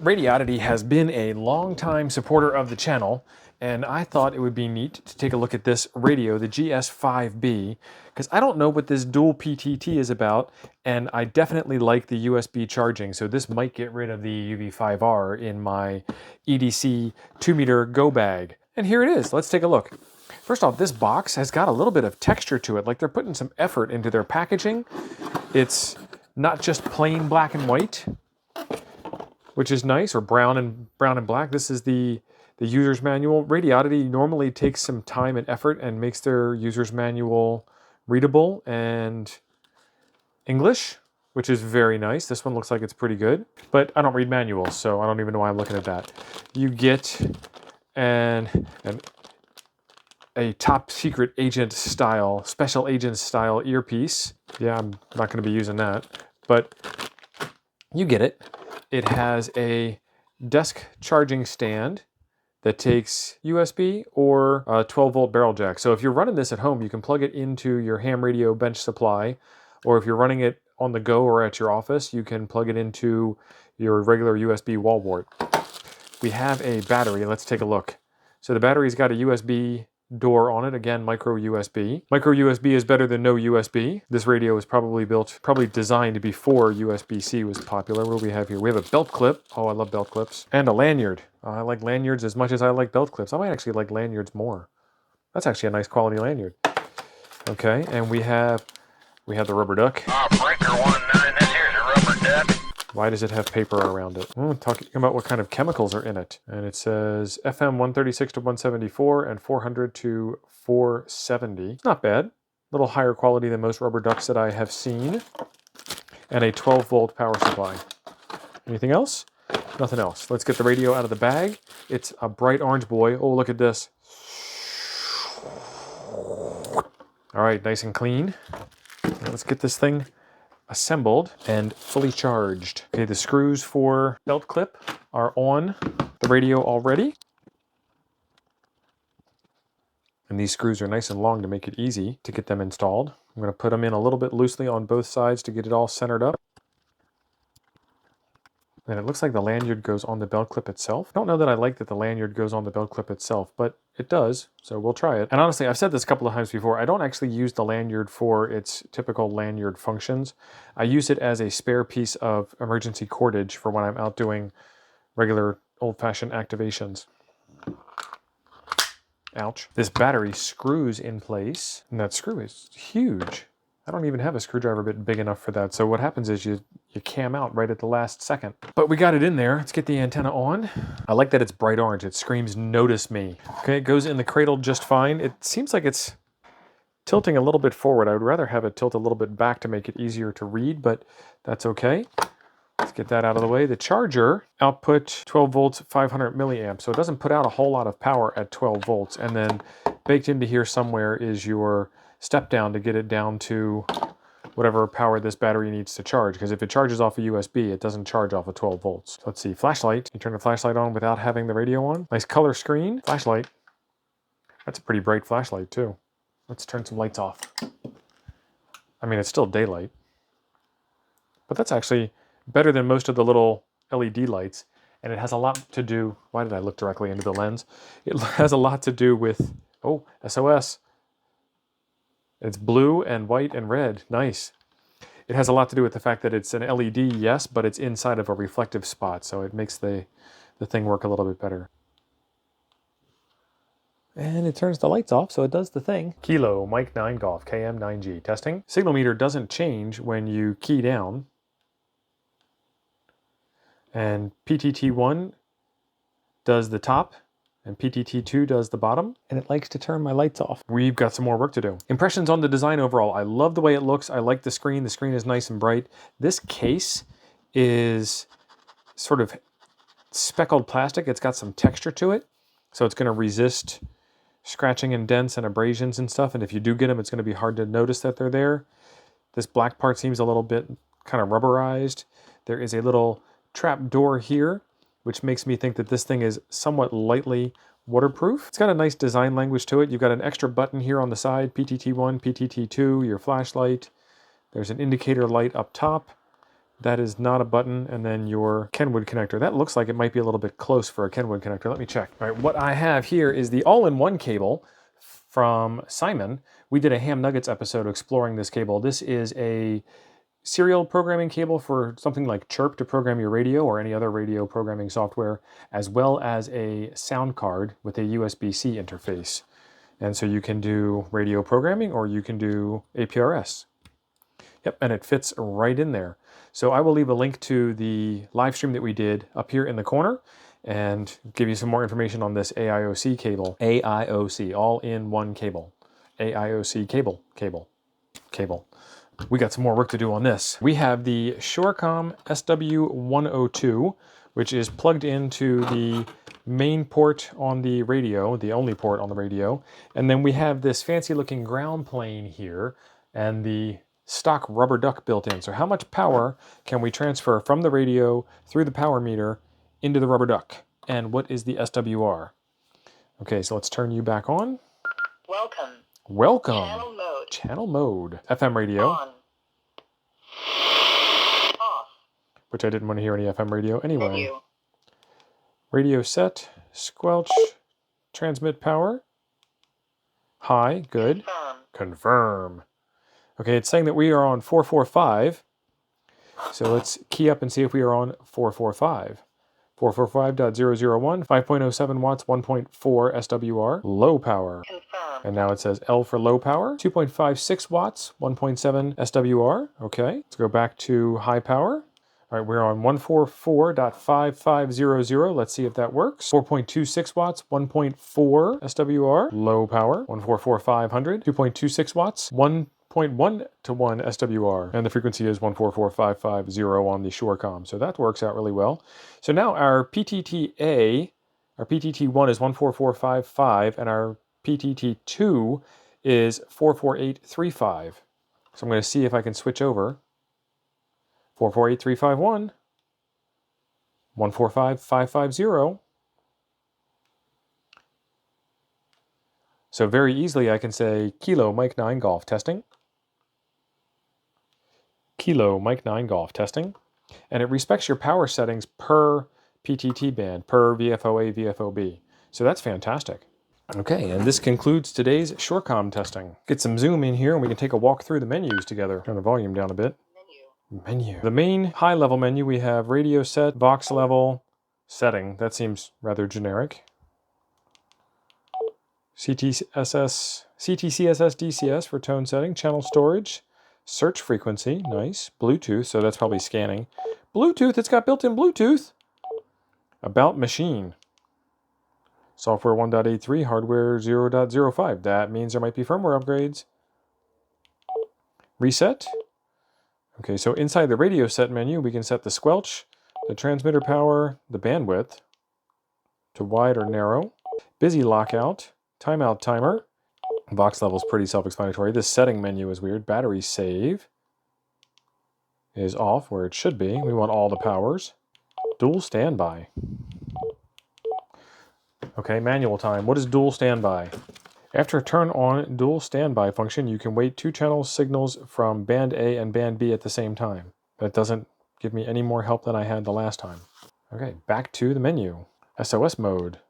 Radioddity has been a long-time supporter of the channel, and I thought it would be neat to take a look at this radio, the GS-5B, because I don't know what this dual PTT is about, and I definitely like the USB charging, so this might get rid of the UV5R in my EDC 2-meter go bag. And here it is. Let's take a look. First off, this box has got a little bit of texture to it, like they're putting some effort into their packaging. It's not just plain black and white, which is nice, or brown and black. This is the user's manual. Radioddity normally takes some time and effort and makes their user's manual readable and English, which is very nice. This one looks like it's pretty good, but I don't read manuals, so I don't even know why I'm looking at that. You get a top secret agent style, special agent style earpiece. Yeah, I'm not going to be using that, but you get it. It has a desk charging stand that takes USB or a 12-volt barrel jack. So if you're running this at home, you can plug it into your ham radio bench supply, or if you're running it on the go or at your office, you can plug it into your regular USB wall wart. We have a battery. Let's take a look. So the battery's got a USB door on it, again, micro USB. Micro USB is better than no USB. This radio was probably designed before USB-C was popular. What do we have here? We have a belt clip. Oh, I love belt clips. And a lanyard. I like lanyards as much as I like belt clips. I might actually like lanyards more. That's actually a nice quality lanyard. Okay, and we have the rubber duck. Breaker 19, this here's a rubber duck. Why does it have paper around it? Talking about what kind of chemicals are in it. And it says FM 136 to 174 and 400 to 470. Not bad. A little higher quality than most rubber ducks that I have seen. And a 12-volt power supply. Anything else? Nothing else. Let's get the radio out of the bag. It's a bright orange boy. Oh, look at this. All right, nice and clean. Now let's get this thing assembled and fully charged. Okay, the screws for belt clip are on the radio already. And these screws are nice and long to make it easy to get them installed. I'm going to put them in a little bit loosely on both sides to get it all centered up. And it looks like the lanyard goes on the belt clip itself. I don't know that I like that the lanyard goes on the belt clip itself, but it does, so we'll try it. And honestly, I've said this a couple of times before, I don't actually use the lanyard for its typical lanyard functions. I use it as a spare piece of emergency cordage for when I'm out doing regular old-fashioned activations. Ouch. This battery screws in place, and that screw is huge. I don't even have a screwdriver bit big enough for that. So what happens is you cam out right at the last second. But we got it in there. Let's get the antenna on. I like that it's bright orange. It screams, "Notice me." Okay, it goes in the cradle just fine. It seems like it's tilting a little bit forward. I would rather have it tilt a little bit back to make it easier to read, but that's okay. Let's get that out of the way. The charger output 12 volts, 500 milliamps. So it doesn't put out a whole lot of power at 12 volts. And then baked into here somewhere is your step down to get it down to whatever power this battery needs to charge. Because if it charges off a USB, it doesn't charge off of 12 volts. So let's see, flashlight. You turn the flashlight on without having the radio on. Nice color screen. Flashlight. That's a pretty bright flashlight too. Let's turn some lights off. I mean, it's still daylight. But that's actually better than most of the little LED lights. And it has a lot to do, why did I look directly into the lens? It has a lot to do with, oh, SOS. It's blue and white and red. Nice. It has a lot to do with the fact that it's an LED, yes, but it's inside of a reflective spot, so it makes the thing work a little bit better. And it turns the lights off, so it does the thing. Kilo, Mike 9 Golf, KM9G. Testing. Signal meter doesn't change when you key down. And PTT1 does the top, and PTT2 does the bottom, and it likes to turn my lights off. We've got some more work to do. Impressions on the design overall. I love the way it looks. I like the screen. The screen is nice and bright. This case is sort of speckled plastic. It's got some texture to it, so it's going to resist scratching and dents and abrasions and stuff, and if you do get them, it's going to be hard to notice that they're there. This black part seems a little bit kind of rubberized. There is a little trap door here, which makes me think that this thing is somewhat lightly waterproof. It's got a nice design language to it. You've got an extra button here on the side, PTT1, PTT2, your flashlight. There's an indicator light up top. That is not a button. And then your Kenwood connector. That looks like it might be a little bit close for a Kenwood connector. Let me check. All right, what I have here is the all-in-one cable from Simon. We did a Ham Nuggets episode exploring this cable. This is a serial programming cable for something like Chirp to program your radio or any other radio programming software, as well as a sound card with a USB-C interface. And so you can do radio programming or you can do APRS. Yep, and it fits right in there. So I will leave a link to the live stream that we did up here in the corner and give you some more information on this AIOC cable. AIOC, all in one cable. AIOC cable. We got some more work to do on this. We have the Shorecom SW102, which is plugged into the main port on the radio, the only port on the radio. And then we have this fancy looking ground plane here and the stock rubber duck built in. So how much power can we transfer from the radio through the power meter into the rubber duck? And what is the SWR? Okay, so let's turn you back on. Welcome. Channel mode. Channel mode. FM radio. On. Off. Which I didn't want to hear any FM radio anyway. Menu. Radio set, squelch, transmit power. High, good. Confirm. Okay, it's saying that we are on 445. So let's key up and see if we are on 445. 445.001, 5.07 watts, 1.4 SWR, low power. Confirm. And now it says L for low power, 2.56 watts, 1.7 SWR. Okay, let's go back to high power. All right, we're on 144.5500. Let's see if that works. 4.26 watts, 1.4 SWR, low power. 144.500, 2.26 watts, 1.1 to 1 SWR. And the frequency is 144.550 on the Shorecom. So that works out really well. So now our PTT-A, our PTT-1 is 144.55, and our PTT-2 is 448.35. So I'm going to see if I can switch over. 448.351, 145.550. So very easily I can say Kilo Mike 9 Golf testing. Kilo Mike 9 Golf testing. And it respects your power settings per PTT band, per VFOA, VFOB. So that's fantastic. Okay, and this concludes today's Shorecom testing. Get some zoom in here and we can take a walk through the menus together. Turn the volume down a bit. Menu. The main high-level menu, we have radio set, Vox level, setting. That seems rather generic. CTCSS, DCS for tone setting, channel storage, search frequency, nice. Bluetooth, so that's probably scanning. Bluetooth, it's got built-in Bluetooth. About machine. Software 1.83, hardware 0.05. That means there might be firmware upgrades. Reset. Okay, so inside the radio set menu, we can set the squelch, the transmitter power, the bandwidth to wide or narrow, busy lockout, timeout timer. Vox level is pretty self-explanatory. This setting menu is weird. Battery save is off where it should be. We want all the powers. Dual standby. Okay, manual time. What is dual standby? After a turn on dual standby function, you can wait 2 channel signals from band A and band B at the same time. That doesn't give me any more help than I had the last time. Okay, back to the menu. SOS mode.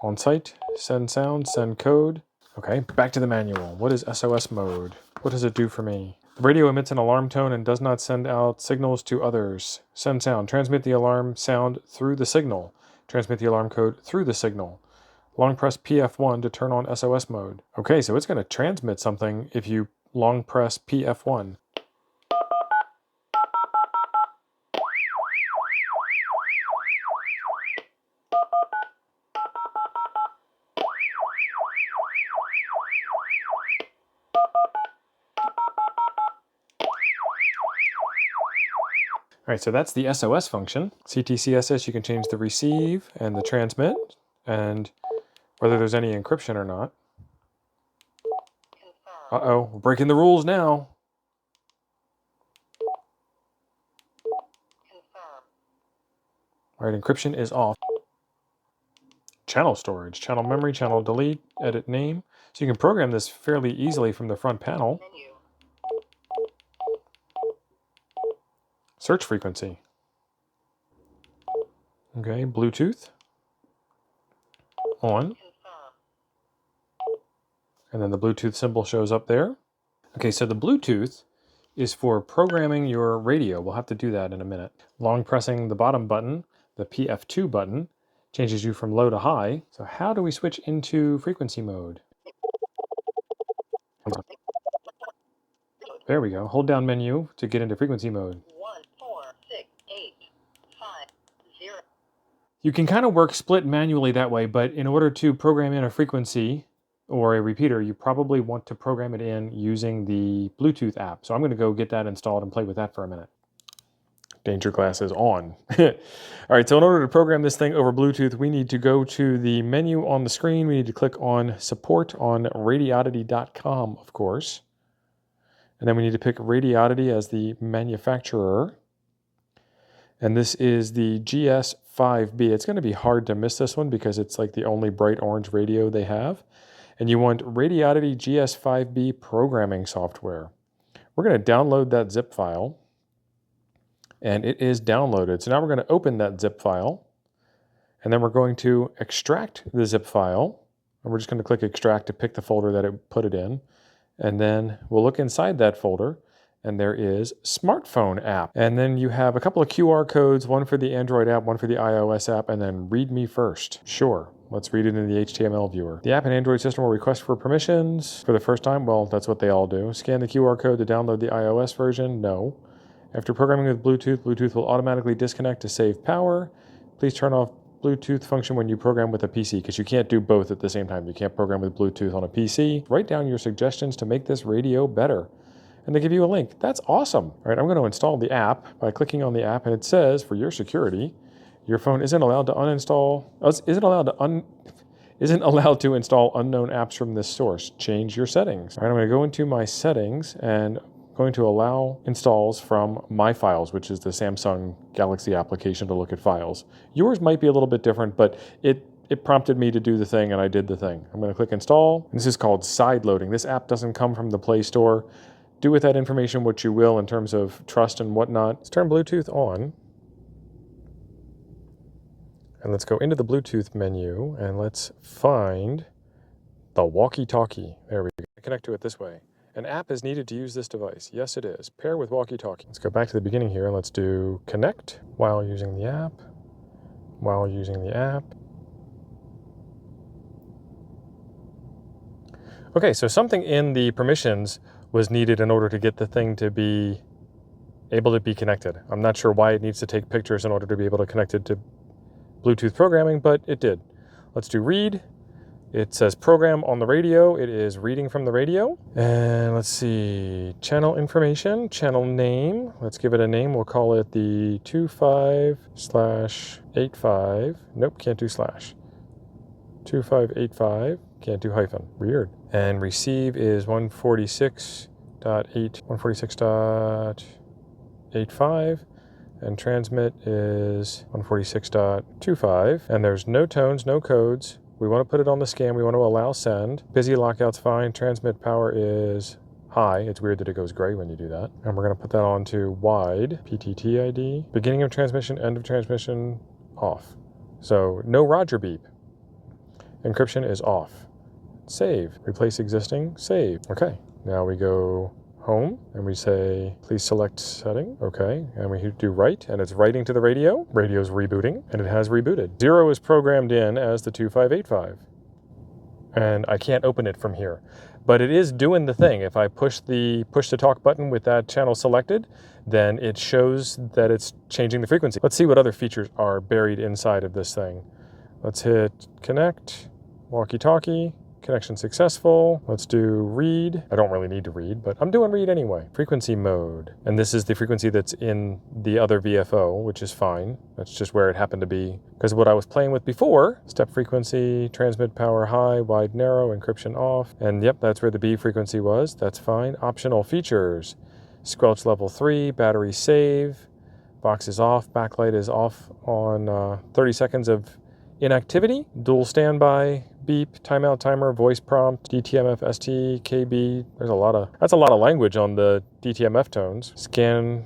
On site, send sound, send code. Okay, back to the manual. What is SOS mode? What does it do for me? The radio emits an alarm tone and does not send out signals to others. Send sound. Transmit the alarm sound through the signal. Transmit the alarm code through the signal. Long press PF1 to turn on SOS mode. Okay, so it's going to transmit something if you long press PF1. All right, so that's the SOS function. CTCSS, you can change the receive and the transmit and whether there's any encryption or not. Uh-oh, we're breaking the rules now. All right, encryption is off. Channel storage, channel memory, channel delete, edit name. So you can program this fairly easily from the front panel. search frequency. Okay, Bluetooth on. And then the Bluetooth symbol shows up there. Okay, so the Bluetooth is for programming your radio. We'll have to do that in a minute. Long pressing the bottom button, the PF2 button, changes you from low to high. So how do we switch into frequency mode? There we go. Hold down menu to get into frequency mode. 1, 4, 6, 8, 5, 0. You can kind of work split manually that way, but in order to program in a frequency or a repeater, you probably want to program it in using the Bluetooth app. So I'm going to go get that installed and play with that for a minute. Danger glass is on. All right, so in order to program this thing over Bluetooth, we need to go to the menu on the screen. We need to click on support on Radioddity.com, of course. And then we need to pick Radioddity as the manufacturer. And this is the GS-5B. It's going to be hard to miss this one because it's like the only bright orange radio they have. And you want Radioddity GS-5B programming software. We're going to download that zip file. And it is downloaded. So now we're going to open that zip file. And then we're going to extract the zip file. And we're just going to click extract to pick the folder that it put it in. And then we'll look inside that folder. And there is smartphone app. And then you have a couple of QR codes, one for the Android app, one for the iOS app, and then read me first. Sure, let's read it in the HTML viewer. The app and Android system will request for permissions for the first time. Well, that's what they all do. Scan the QR code to download the iOS version. No. After programming with Bluetooth, Bluetooth will automatically disconnect to save power. Please turn off Bluetooth function when you program with a PC, because you can't do both at the same time. You can't program with Bluetooth on a PC. Write down your suggestions to make this radio better. And they give you a link. That's awesome. All right, I'm going to install the app by clicking on the app, and it says, for your security, your phone isn't allowed to isn't allowed to install unknown apps from this source. Change your settings. All right, I'm going to go into my settings and going to allow installs from My Files, which is the Samsung Galaxy application to look at files. Yours might be a little bit different, but it prompted me to do the thing, and I did the thing. I'm going to click install. This is called side loading. This app doesn't come from the Play Store. Do with that information what you will in terms of trust and whatnot. Let's turn Bluetooth on. And let's go into the Bluetooth menu, and let's find the walkie-talkie. There we go. Connect to it this way. An app is needed to use this device. Yes, it is. Pair with walkie-talkie. Let's go back to the beginning here, and let's do connect while using the app. While using the app. Okay, so something in the permissions was needed in order to get the thing to be able to be connected. I'm not sure why it needs to take pictures in order to be able to connect it to Bluetooth programming, but it did. Let's do read. It says program on the radio. It is reading from the radio. And let's see, channel information, channel name. Let's give it a name. We'll call it the 25/85. Nope, can't do slash. 2585, can't do hyphen. Weird. And receive is 146.85, and transmit is 146.25. And there's no tones, no codes. We want to put it on the scan. We want to allow send. Busy lockout's fine. Transmit power is high. It's weird that it goes gray when you do that. And we're going to put that on to wide, PTT ID. Beginning of transmission, end of transmission, off. So no Roger beep. Encryption is off. Save. Replace existing. Save. Okay. Now we go home and we say, please select setting. Okay. And we do write, and it's writing to the radio. Radio's rebooting, and it has rebooted. 0 is programmed in as the 2585. And I can't open it from here. But it is doing the thing. If I push the talk button with that channel selected, then it shows that it's changing the frequency. Let's see what other features are buried inside of this thing. Let's hit connect, walkie-talkie, connection successful. Let's do read. I don't really need to read, but I'm doing read anyway. Frequency mode. And this is the frequency that's in the other VFO, which is fine. That's just where it happened to be. Because what I was playing with before, step frequency, transmit power high, wide narrow, encryption off. And yep, that's where the B frequency was. That's fine. Optional features. Squelch level 3, battery save. Box is off, backlight is off on 30 seconds of inactivity, dual standby, beep, timeout timer, voice prompt, DTMF, ST, KB. That's a lot of language on the DTMF tones. Scan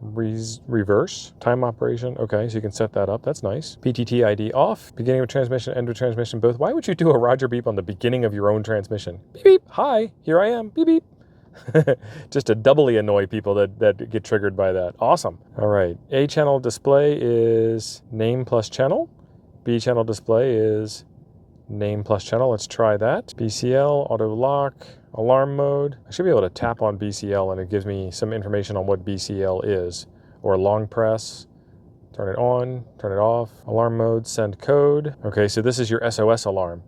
reverse time operation. Okay, so you can set that up. That's nice. PTT ID off. Beginning of transmission, end of transmission, both. Why would you do a Roger beep on the beginning of your own transmission? Beep beep. Hi, here I am. Beep beep. Just to doubly annoy people that get triggered by that. Awesome. All right. A channel display is name plus channel. B channel display is name plus channel. Let's try that. BCL, auto lock, alarm mode. I should be able to tap on BCL and it gives me some information on what BCL is. Or long press, turn it on, turn it off. Alarm mode, send code. Okay, so this is your SOS alarm.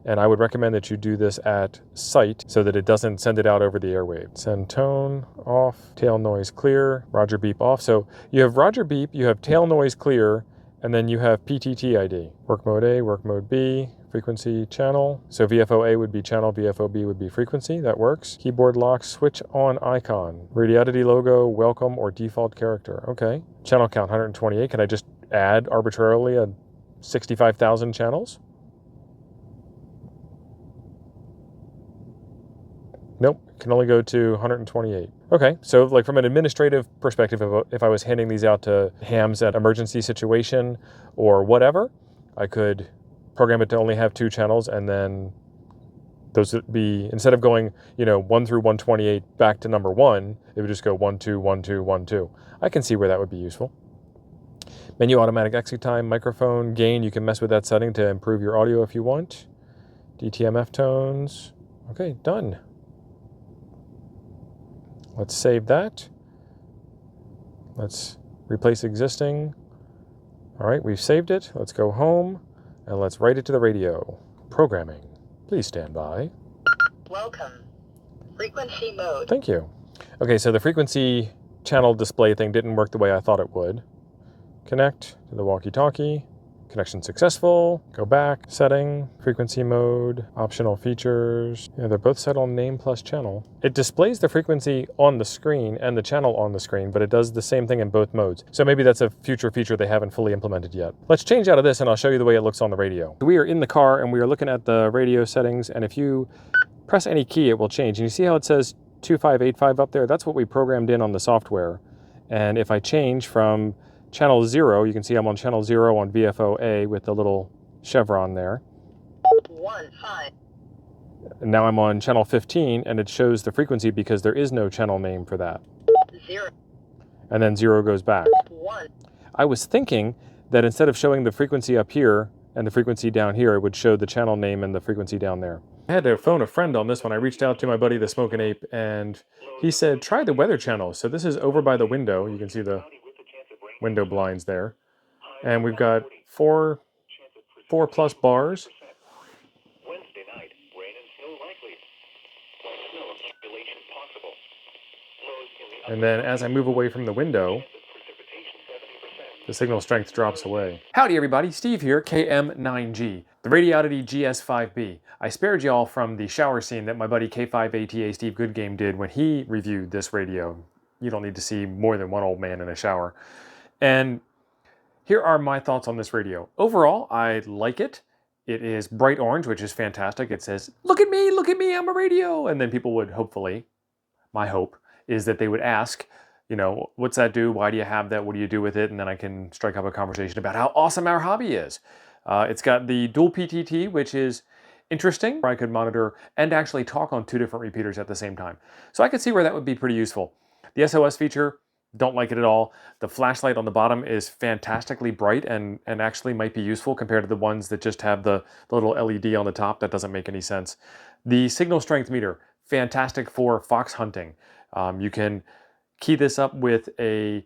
And I would recommend that you do this at sight so that it doesn't send it out over the airwave. Send tone off, tail noise clear, Roger beep off. So you have Roger beep, you have tail noise clear, and then you have PTT ID. Work mode A, work mode B, frequency channel. So VFO A would be channel, VFO B would be frequency. That works. Keyboard lock, switch on icon. Radioddity logo, welcome or default character. Okay. Channel count 128. Can I just add arbitrarily a 65,000 channels? Nope, can only go to 128. Okay, so like from an administrative perspective, if I was handing these out to hams at emergency situation or whatever, I could program it to only have 2 channels, and then those would be, instead of going, 1 through 128 back to number 1, it would just go 1, 2, 1, 2, 1, 2. I can see where that would be useful. Menu automatic exit time, microphone, gain, you can mess with that setting to improve your audio if you want. DTMF tones. Okay, done. Let's save that. Let's replace existing. All right, we've saved it. Let's go home and let's write it to the radio. Programming. Please stand by. Welcome. Frequency mode. Thank you. Okay, so the frequency channel display thing didn't work the way I thought it would. Connect to the walkie-talkie. Connection successful. Go back. Setting. Frequency mode. Optional features. Yeah, they're both set on name plus channel. It displays the frequency on the screen and the channel on the screen, but it does the same thing in both modes. So maybe that's a future feature they haven't fully implemented yet. Let's change out of this and I'll show you the way it looks on the radio. We are in the car and we are looking at the radio settings, and if you press any key, it will change. And you see how it says 2585 up there? That's what we programmed in on the software. And if I change from channel 0, you can see I'm on channel 0 on VFO A with the little chevron there. 1, 5. And now I'm on channel 15 and it shows the frequency because there is no channel name for that. 0. And then 0 goes back. 1. I was thinking that instead of showing the frequency up here and the frequency down here, it would show the channel name and the frequency down there. I had to phone a friend on this one. I reached out to my buddy, the Smokin' Ape, and he said, try the weather channel. So this is over by the window. You can see the window blinds there. And we've got four plus bars. Wednesday night, rain and snow likely. Snow accumulation possible. Lows in the And then as I move away from the window, precipitation 70%. the signal strength drops away. Howdy everybody, Steve here, KM9G, the Radioddity GS-5B. I spared y'all from the shower scene that my buddy K5ATA Steve Goodgame did when he reviewed this radio. You don't need to see more than one old man in a shower. And here are my thoughts on this radio. Overall, I like it. It is bright orange, which is fantastic. It says, look at me, I'm a radio. And then people would hopefully, my hope is that they would ask, what's that do? Why do you have that? What do you do with it? And then I can strike up a conversation about how awesome our hobby is. It's got the dual PTT, which is interesting. I could monitor and actually talk on 2 different repeaters at the same time. So I could see where that would be pretty useful. The SOS feature, don't like it at all. The flashlight on the bottom is fantastically bright and actually might be useful compared to the ones that just have the little LED on the top. That doesn't make any sense. The signal strength meter, fantastic for fox hunting. You can key this up with a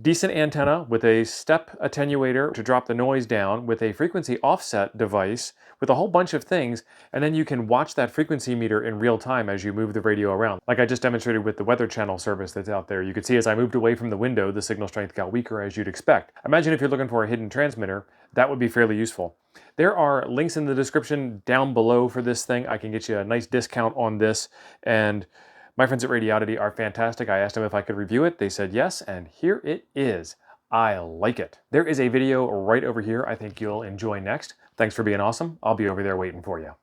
decent antenna, with a step attenuator to drop the noise down, with a frequency offset device, with a whole bunch of things, and then you can watch that frequency meter in real time as you move the radio around. Like I just demonstrated with the weather channel service that's out there. You could see as I moved away from the window, the signal strength got weaker, as you'd expect. Imagine if you're looking for a hidden transmitter, that would be fairly useful. There are links in the description down below for this thing. I can get you a nice discount on this, and my friends at Radioddity are fantastic. I asked them if I could review it. They said yes, and here it is. I like it. There is a video right over here I think you'll enjoy next. Thanks for being awesome. I'll be over there waiting for you.